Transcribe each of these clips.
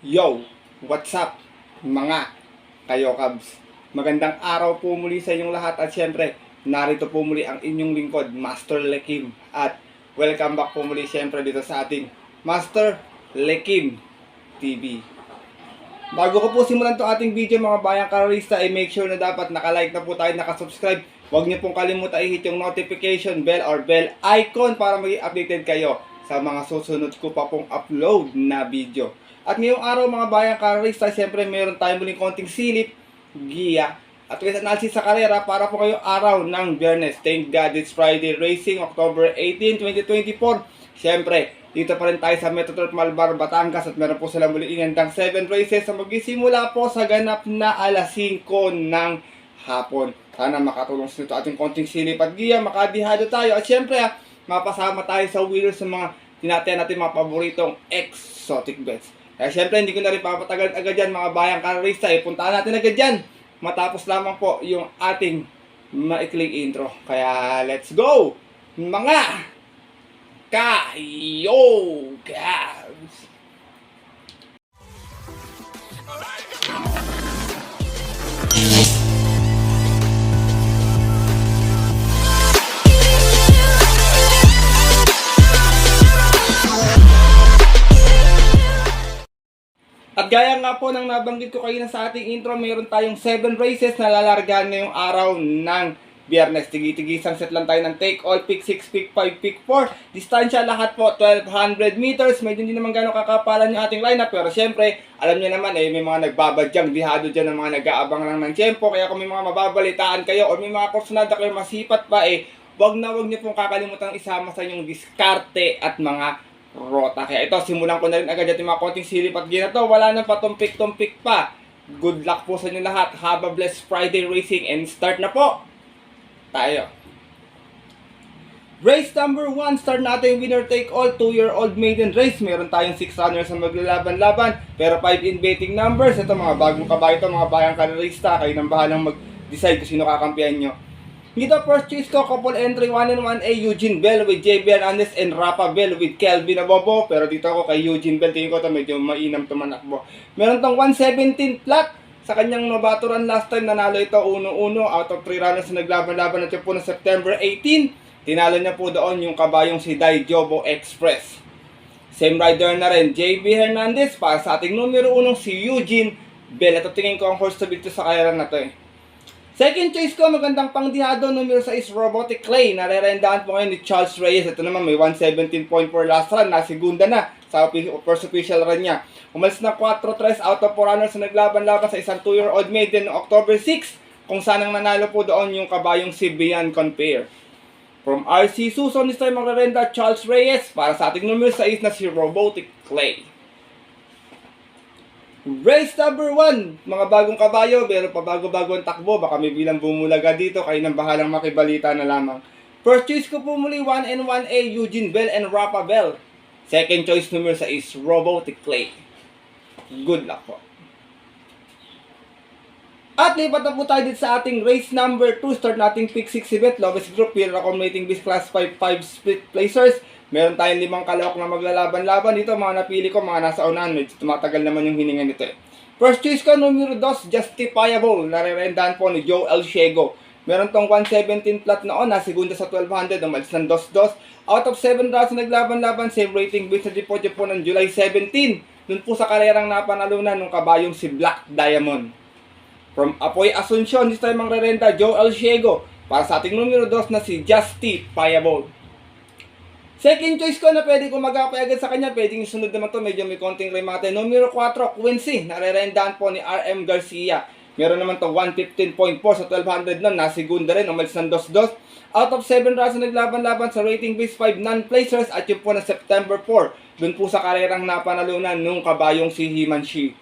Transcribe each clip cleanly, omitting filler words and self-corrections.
Yo! What's up, mga kayo Cubs? Magandang araw po muli sa inyong lahat at syempre, narito po muli ang inyong lingkod, Master Lekim. At welcome back po muli syempre dito sa ating Master Lekim TV. Bago ko po simulan itong ating video mga bayang karalista, ay make sure na dapat nakalike na po tayo, nakasubscribe. Huwag niyo pong kalimutan i-hit yung notification bell or bell icon para maging updated kayo sa mga susunod ko pa pong upload na video. At ngayong araw mga bayang karalista, siyempre meron tayong muling konting silip, giya, at with analysis sa karera para po kayong araw ng Biyernes. Thank God it's Friday Racing, October 18, 2024. Siyempre, dito pa rin tayo sa Metro Turf Malbar, Batangas at meron po silang muli inandang 7 races na magsisimula po sa ganap na alas 5 ng hapon. Sana makatulong sa ito ating konting silip at giya, makadihado tayo. At siyempre, mapasama tayo sa wheelers sa mga tinataya natin mga paboritong exotic bets. Kaya syempre, hindi ko na rin papatagal agad yan mga bayang karalista. Puntahan natin agad yan. Matapos lamang po yung ating maikling intro. Kaya let's go! Mga kayo Cubs! At gaya nga po ng nabanggit ko kayo na sa ating intro, mayroon tayong 7 races na lalargahan ngayong araw ng Biyernes. Tigi-tigisang set lang tayo ng take all, pick 6, pick 5, pick 4. Distansya lahat po 1200 meters. Medyo hindi naman gano'ng kakapalan yung ating lineup. Pero syempre, alam niyo naman may mga nagbabadyang dihado dyan ng mga nag-aabang lang ng tiyempo. Kaya kung may mga mababalitaan kayo o may mga kursunada kayo masipat pa wag niyo pong kakalimutan isama sa inyong diskarte at mga rota. Kaya ito, simulan ko na rin agad yung mga konting silip at gina to. Wala nang patumpik-tumpik pa. Good luck po sa inyo lahat. Have a blessed Friday racing and start na po tayo. Race number 1, start natin winner take all, 2-year-old maiden race. Meron tayong 6 runners na maglalaban-laban, pero 5 in betting numbers. Ito mga bagong kabayo ito, mga bayang karalista. Kayo nang bahalang mag-decide kung sino kakampihan nyo. Dito, first choice ko, couple entry 1 and 1A, Eugene Bell with JB Hernandez and Rafa Bell with Kelvin Abobo. Pero dito ako kay Eugene Bell, tingin ko ito medyo mainam tumanakbo. Meron tong 117 flat. Sa kanyang nabaturan last time, nanalo ito 1-1 out of 3 runners na naglaban-laban at po na September 18. Tinalo niya po doon yung kabayong si Daijobo Express. Same rider na rin, JB Hernandez para sa ating numero 1 si Eugene Bell. Ito tingin ko ang horse to beat sa kailan na to Second choice ko, magandang pangdihado, numero 6, Robotic Clay. Narerendahan po ngayon ni Charles Reyes. Ito naman may 117.4 last run, nasigunda na sa first official run niya. Umalis na 4-3 out of 4 runners na naglaban-laban sa isang 2-year-old maiden noong October 6, kung saan ang nanalo po doon yung kabayong si Bian Compare. From RC Suson, this time magrerenda Charles Reyes para sa ating numero 6 na si Robotic Clay. Race number 1, mga bagong kabayo, pero pa bago-bago ang takbo, baka may bilang bumulaga dito, kayo nang bahalang makibalita na lamang. First choice ko po muli, 1 and 1A, Eugene Bell and Rafa Bell. Second choice numero sa is Robotic Clay. Good luck po. At lipat na po tayo dito sa ating race number 2, start nating pick 6 event, lowest group, here accommodating this class 5 split placers. Meron tayong 5 kalawak na maglalaban-laban dito. Mga napili ko, mga nasa unahan. Medyo tumatagal naman yung hininga nito First choice ko, numero 2, Justifiable. Narerendahan po ni Joe Elshego. Meron tong 117 flat noon. Nasigunda sa 1200. Umalis ng 2-2. Out of 7 rounds na naglaban-laban. Same rating based sa deposit po ng July 17. Dun po sa karerang napanalunan ng kabayong si Black Diamond. From Apoy Asuncion, this time ang rerenda, Joe Elshego. Para sa ating numero 2 na si Justifiable. Second choice ko na pwede ko mag-apply agad sa kanya, pwedeng isunod naman to, medyo may konting remate. Numero 4, Quincy, narerendahan po ni RM Garcia. Meron naman to 115.4 sa 1200 nun, nasigunda rin, umalis ng 2-2. Out of 7 rounds na naglaban-laban sa rating base 5 non-placers at yun po na September 4. Dun po sa karerang napanalunan nung kabayong si Himanshi.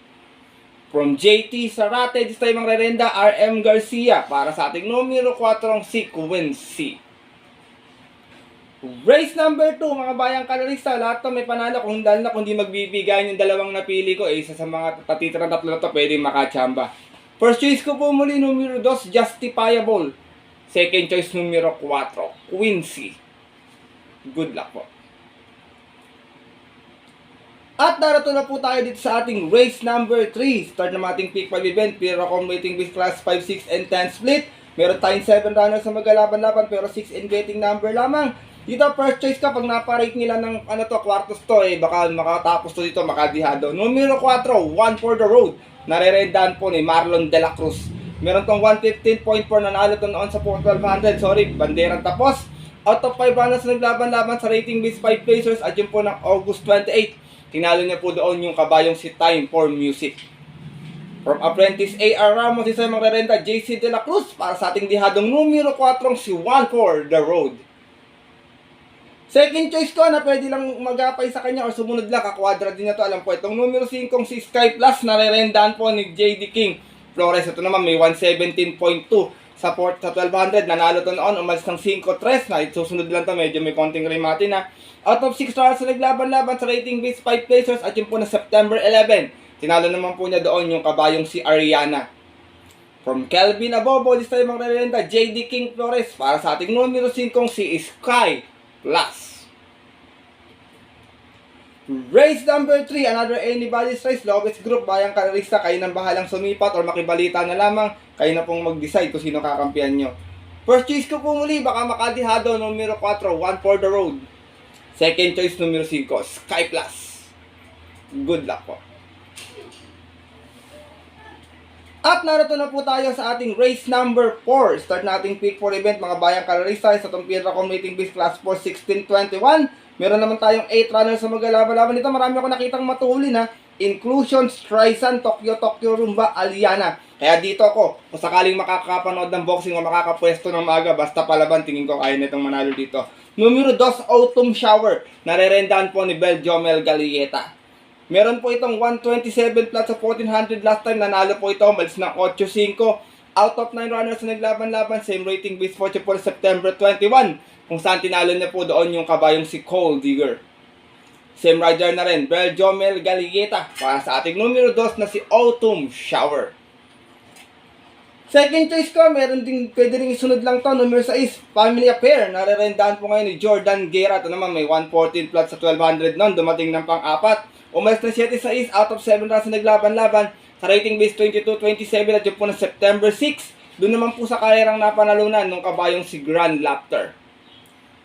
From JT Sarate, this time ang rerenda, RM Garcia. Para sa ating numero 4, si Quincy. Race number 2, mga bayang kanalista, lahat to may panalo kung dahil na kung di magbibigay yung dalawang napili ko, isa sa mga tatitirang tatlo na to pwedeng makachamba. First choice ko po muli, numero 2, Justifiable. Second choice, numero 4, Quincy. Good luck po. At darato na po tayo dito sa ating race number 3. Start na ating pick 5 event. Pero accommodating with class 5, 6, and 10 split. Meron tayong 7 runners na maglalaban-laban pero 6 in betting number lamang. Dito first choice ka pag naparate nila ng kwartos to baka makatapos to dito makadihado. Numero 4, One for the Road. Narerendahan po ni Marlon De La Cruz. Meron tong 115.4 nanalo to noon sa 1200. Sorry, banderang tapos. Out of 5 runners na naglaban-laban sa rating base 5 placers at yun po ng August 28. Tinalo niya po doon yung kabayong si Time for Music. From Apprentice A.R. Ramos, isa yung magrerenta JC De La Cruz para sa ating dihadong numero 4 si One for the Road. Second choice ko na pwede lang magapay sa kanya o sumunod lang, kakwadra din niya to. Alam po itong numero 5 si Sky Plus, narerendahan po ni JD King Flores. Ito naman may 117.2 sa 1200. Nanalo to noon, umalis ng 5-3 na isusunod lang to, medyo may konting remate na. Out of 6 stars na naglaban-laban sa rating base 5 placers at yun po na September 11. Tinalo naman po niya doon yung kabayong si Ariana. From Kelvin Abobo, this time magrerenta JD King Flores para sa ating numero 5 si Sky Plus. Race number 3, another anybody's race, lowest group, bayang karerista, kayo nang bahalang sumipat or makibalita na lamang, kayo na pong mag-decide kung sino kakampihan nyo. First choice ko po muli, baka makadihado, numero 4, One for the Road. Second choice, numero 5, Sky Plus. Good luck po. At narito na po tayo sa ating race number 4. Start nating pick 4 event, mga bayang karerista, sa itong Pierre Accommodating Base Class 4, 1621. Meron naman tayong 8 runners sa maglalaban-laban dito. Marami ako nakitang matuli na Inclusion, Streisand, Tokyo Rumba, Aliana. Kaya dito ako, kung sakaling makakapanood ng boxing o makakapwesto ng maaga, basta palaban, tingin ko kaya nitong manalo dito. Numero 2, Autumn Shower. Narerendahan po ni Jomel Galieta. Meron po itong 127 plus sa 1400 last time. Nanalo po ito, malis ng 8-5. Out of 9 runners na naglaban-laban, same rating base 44 September 21. Kung saan tinalo niya po doon yung kabayong si Cole Digger. Same rider na rin, Jomel Galieta para sa ating numero 2 na si Autumn Shower. Second choice ko, meron din, pwede rin isunod lang to, numero 6, Family Affair. Narerendahan po ngayon ni Jordan Guerra. Ito naman may 114 plus sa 1200 noon, dumating ng pang-apat. Umalis na 7-6, out of 7 runs na naglaban-laban. Sa rating base 22-27 at yun po na September 6. Doon naman po sa karerang napanalunan nung kabayong si Grand Laughter.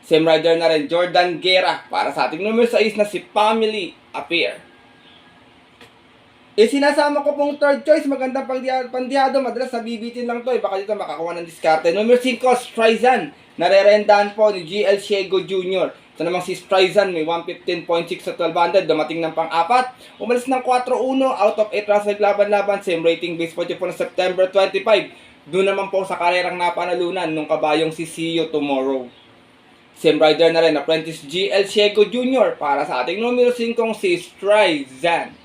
Same rider na rin, Jordan Guerra para sa ating numero 6 na si Family Affair. Sinasama ko pong third choice, magandang pandihado, madalas nabibitin lang to baka dito makakuha ng diskarte. Numero 5, Streisand, narerendahan po ni GL Shego Jr. Ito namang si Streisand, may 115.6 sa 1200, dumating ng pang-apat. Umalis ng 4-1, out of 8 runs naglaban-laban, same rating base po na September 25. Doon naman po sa karerang napanalunan nung kabayong si See You Tomorrow. Same rider na rin, Apprentice GL Shego Jr. para sa ating numero 5 si Streisand.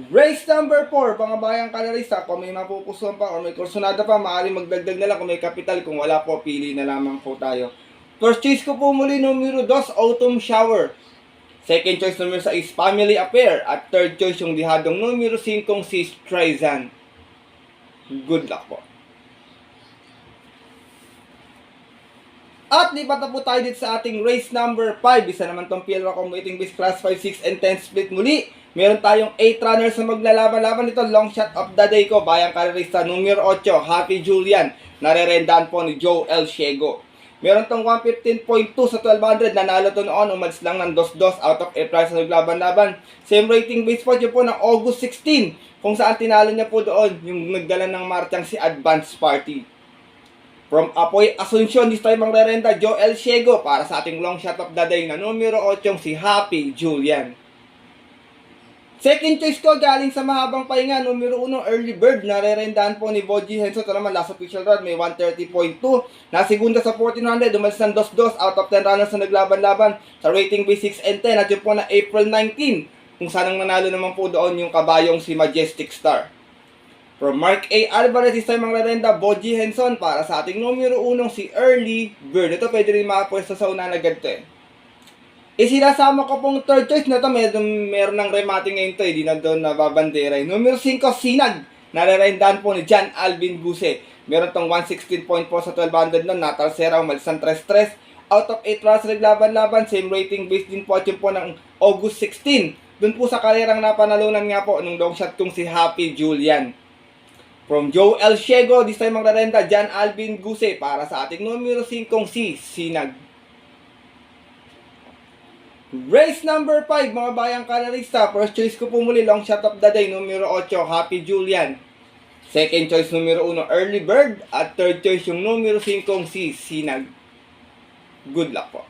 Race number 4, mga bayang kalarista, kung may mapupusuan pa o may kursunada pa, maaaring magdagdag na lang kung may kapital. Kung wala po, pili na lamang po tayo. First choice ko po muli, numero 2, Autumn Shower. Second choice, numero 6, Family Affair. At third choice, yung dihadong numero 5, si Streisand. Good luck po. At lipat na po tayo dito sa ating race number 5. Isa naman tong PL Accommodating Base Class 5, 6, and 10 split muli. Meron tayong 8 runners na maglalaban-laban dito. Long shot of the day ko, bayang karerista, numero 8, Happy Julian. Narerendahan po ni Joe L. Shego. Meron tong 115.2 sa 1200. Nanalo to noon, umalis lang ng 2-2 out of 8 runners na naglaban-laban. Same rating base po yun po ng August 16. Kung saan tinalo niya po doon yung nagdala ng martyang si Advance Party. From Apoy Asuncion, this time ang rerenta, Joe L. Shego para sa ating long shot of the day na numero 8, si Happy Julian. Second choice ko, galing sa mahabang pahinga, numero 1, Early Bird, narerendahan po ni Boji Henson. Ito naman, last official run, may 130.2. Nasigunda sa 1400, umalis ng 2-2, out of 10 runners na naglaban-laban sa rating B6 and 10. At yun po na April 19, kung saan ang nanalo naman po doon yung kabayong si Majestic Star. From Mark A. Alvarez, this time ang rerenda, Boji Henson, para sa ating numero 1, si Early Bird. Ito pwede rin makapwesto sa una na ganito Sinasama ko pong third choice na ito, meron ng remate ngayon ito, di na doon nababandera. Numero 5, Sinag, narerendahan po ni John Alvin Guse. Meron tong 116.4 sa 1200 nun, natalsera, umalis ng 3-3. out of 8 rounds na naglaban-laban. Same rating based din po at yun po ng August 16. Doon po sa karerang napanalunan nga po nung long shot kong si Happy Julian. From Joe El Ciego, this time magrarenta John Alvin Guse para sa ating numero 5 si Sinag. Race number 5 mga bayang kalarista. First choice ko po muli long shot of the day numero 8 Happy Julian. Second choice numero 1 Early Bird. At third choice yung numero 5 si Sinag. Good luck po.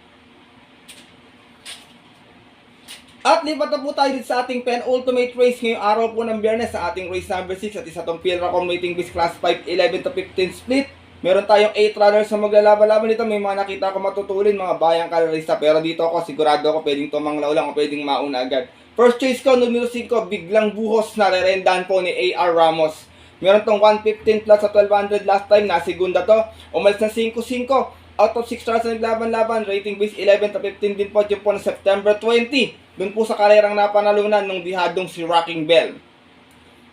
At lipat na po tayo dito sa ating penultimate race ngayong araw po ng Biyernes sa ating race number 6 at isa tong Pilracom Rating Beast Class 5 11 to 15 split. Meron tayong 8 runners na maglalaban-laban dito. May mga nakita ko matutulin mga bayang kalarista pero dito ako sigurado ako pwedeng tumanglaw lang o pwedeng mauna agad. First choice ko numero 5 biglang buhos na rerendahan po ni A.R. Ramos. Meron tong 115 plus sa 1200 last time na segunda to. Umalis na 5-5. Out of 6 stars na naglaban-laban, rating base 11 to 15 din po, yun po ng September 20. Doon po sa karerang napanalunan ng dihadong si Rocking Bell.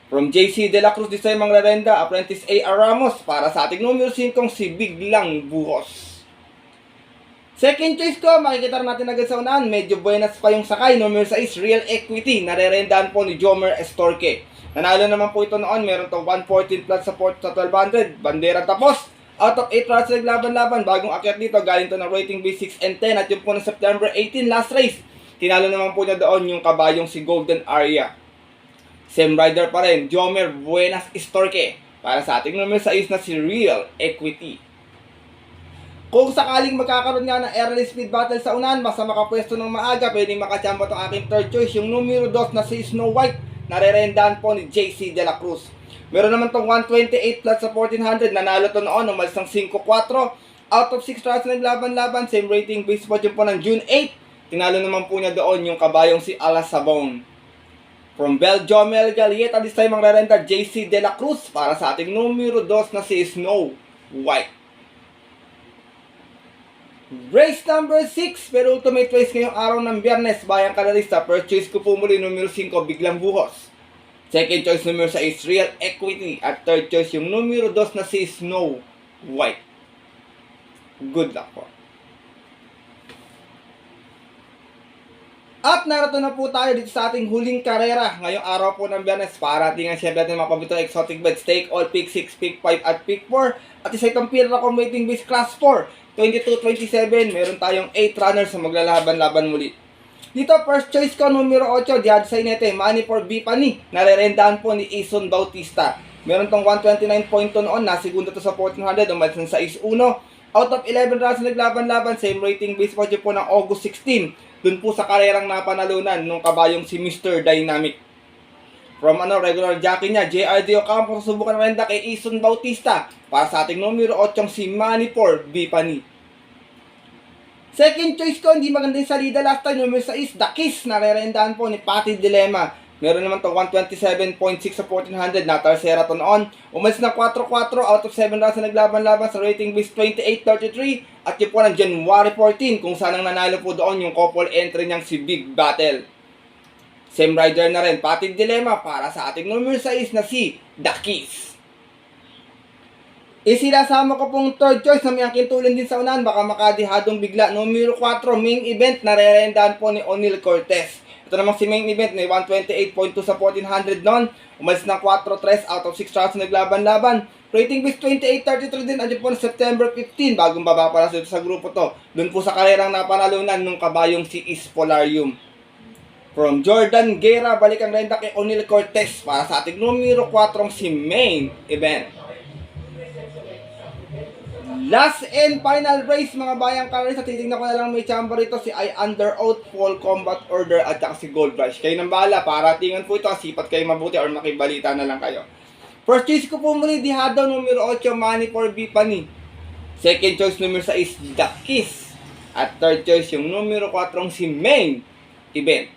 From JC De La Cruz, this time ang rerenda, Apprentice A.R. Ramos, para sa ating numero 5 si Biglang Buhos. Second choice ko, makikita natin agad sa unahan, medyo buenas pa yung sakay, numero 6, Real Equity, na rerendahan po ni Jomer Estorque. Nanalo naman po ito noon, meron to 114 plus support sa 1200, bandera tapos. Out of 8 rounds naglaban-laban, bagong akyat dito, galing to ng rating base 6 and 10 at yung po ng September 18 last race. Tinalo naman po niya doon yung kabayong si Golden Aria. Same rider pa rin, Jomer Buenas Estorque, para sa ating numero 6 na si Real Equity. Kung sakaling magkakaroon nga ng early speed battle sa unahan, basta makapwesto ng maaga, pwedeng makachamba itong aking third choice, yung numero 2 na si Snow White, na rerendahan po ni JC De La Cruz. Meron naman tong 128 plus sa 1400, nanalo to noon, umalis ng 5-4. Out of 6 rounds na naglaban-laban, same rating base po yun po ng June 8. Tinalo naman po niya doon yung kabayong si Ala Sabon. From Belgium, Galieta, this time ang rerenta JC De La Cruz para sa ating numero 2 na si Snow White. Race number 6, pero ultimate race ngayong araw ng Biyernes, bayang kalarista. First choice ko po muli, numero 5, Biglang Buhos. Second choice numero 6, Real Equity. At third choice yung numero 2 na si Snow White. Good luck po. At narito na po tayo dito sa ating huling karera ngayong araw po ng Biyernes. Parating ang siyempre natin mga pabitong exotic bets. Take all, pick 6, pick 5 at pick 4. At isa itong Pilracom Rating Base Class 4 22-27. Meron tayong 8 runners na maglalaban-laban muli. Dito, first choice ko, numero 8, Diad Sainete, Money for Bipani, narerendahan po ni Ison Bautista. Meron tong 129 point to noon, nasigunda to sa 1400, umalis ng 6-1. Out of 11 rounds na naglaban-laban, same rating base po po ng August 16. Doon po sa karerang napanalunan nung kabayong si Mr. Dynamic. From regular jockey niya, JRD Ocampo, susubukan na renda kay Ison Bautista para sa ating numero 8 si Money for Bipani. Second choice ko, hindi maganda yung salida last time, numero 6, The Kiss, narerendahan po ni Patty Dilemma. Meron naman to 127.6 sa 1400, na Tarsera to noon. Umalis na 4-4, out of 7 rounds na naglaban-laban sa rating base 28-33. At yun po ng January 14, kung saan ang nanalo po doon yung couple entry niyang si Big Battle. Same rider na rin, Patty Dilemma, para sa ating numero 6 na si The Kiss. Isinasama ko pong third choice na may angkintulin din sa unahan, baka makadihadong bigla. Numero 4, main event, narerendahan po ni O'Neal Cortez. Ito namang si main event, may 128.2 sa 1400 noon. Umalis ng 4-3 out of 6 rounds naglaban-laban. Rating base 28-33 din, adyo po na September 15, bagong baba para sa grupo to. Doon po sa karerang napanalunan nung kabayong si Ispolarium. From Jordan Guerra, balik ang renda kay O'Neal Cortez para sa ating numero 4 si main event. Last and final race mga bayang kalarista, titignan ko na lang may chamber rito si I Under Oath, Full Combat Order at saka si Gold Rush. Kayo nang bahala, paratingan po ito, sipat kayo mabuti or makibalita na lang kayo. First choice ko po muli, dihado numero 8, Money for Bipani. Second choice numero 6, The Kiss. At third choice yung numero 4 si Main Event.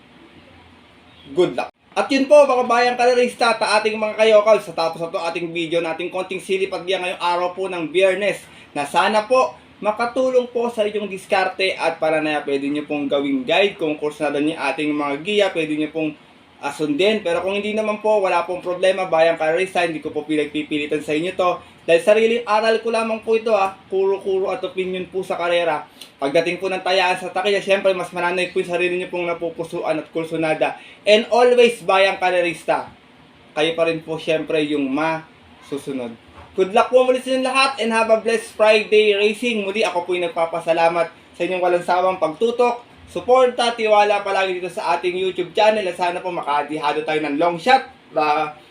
Good luck. At yun po mga bayang kalarista, ating mga kayokal, sa tapos na ito ating video nating konting silipag diyan ngayong araw po ng Biyernes, na sana po makatulong po sa inyong diskarte at para na pwede nyo pong gawing guide kung kurso na din yung ating mga giya, pwede nyo pong sundin. Pero kung hindi naman po, wala pong problema, bayang karerista, hindi ko po pinagpipilitan sa inyo to. Dahil sariling aral ko lamang po ito kuro-kuro at opinion po sa karera. Pagdating po ng tayaan sa takya, syempre mas mananay po yung sarili nyo pong napupusuan at kursunada. And always bayang karerista, kayo pa rin po syempre yung masusunod. Good luck po muli sa inyong lahat and have a blessed Friday racing. Muli ako po yung nagpapasalamat sa inyong walang sawang pagtutok, suporta, tiwala palagi dito sa ating YouTube channel. At sana po makadihado tayo ng long shot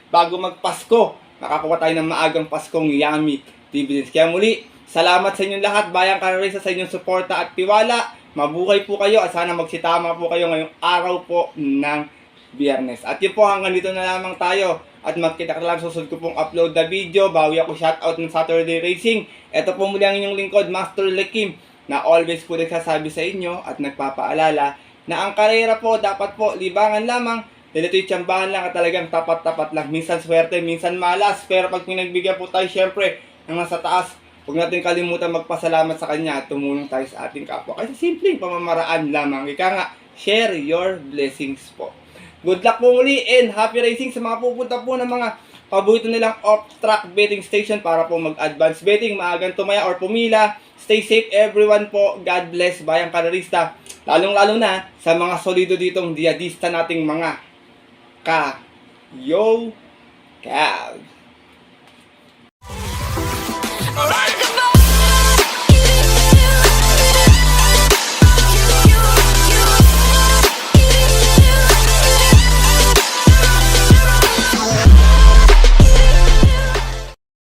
bago magpasko. Makakuha tayo ng maagang Paskong yummy dividends. Kaya muli, salamat sa inyong lahat, bayang karerista, sa inyong suporta at tiwala. Mabuhay po kayo at sana magsitama po kayo ngayong araw po ng Biyernes. At yun po, hanggang dito na lamang tayo. At magkita ka lang susunod ko pong upload na video. Bawi ako shoutout ng Saturday Racing. Ito po muli ang inyong lingkod, Master Lekim, na always po nagsasabi sa inyo at nagpapaalala na ang karera po dapat po libangan lamang. Dahil ito'y tiyambahan lang at talagang tapat-tapat lang. Minsan swerte, minsan malas. Pero pag pinagbigyan po tayo syempre ng nasa taas, huwag natin kalimutan magpasalamat sa kanya at tumulong tayo sa ating kapwa. Kasi simpleng pamamaraan lamang. Ika nga, share your blessings po. Good luck po muli and happy racing sa mga pupunta po ng mga paborito nilang off-track betting station para po mag-advance betting, maagang tumaya or pumila. Stay safe everyone po. God bless bayang karerista. Lalong-lalo na sa mga solido ditong diadista nating mga ka-yo-cab.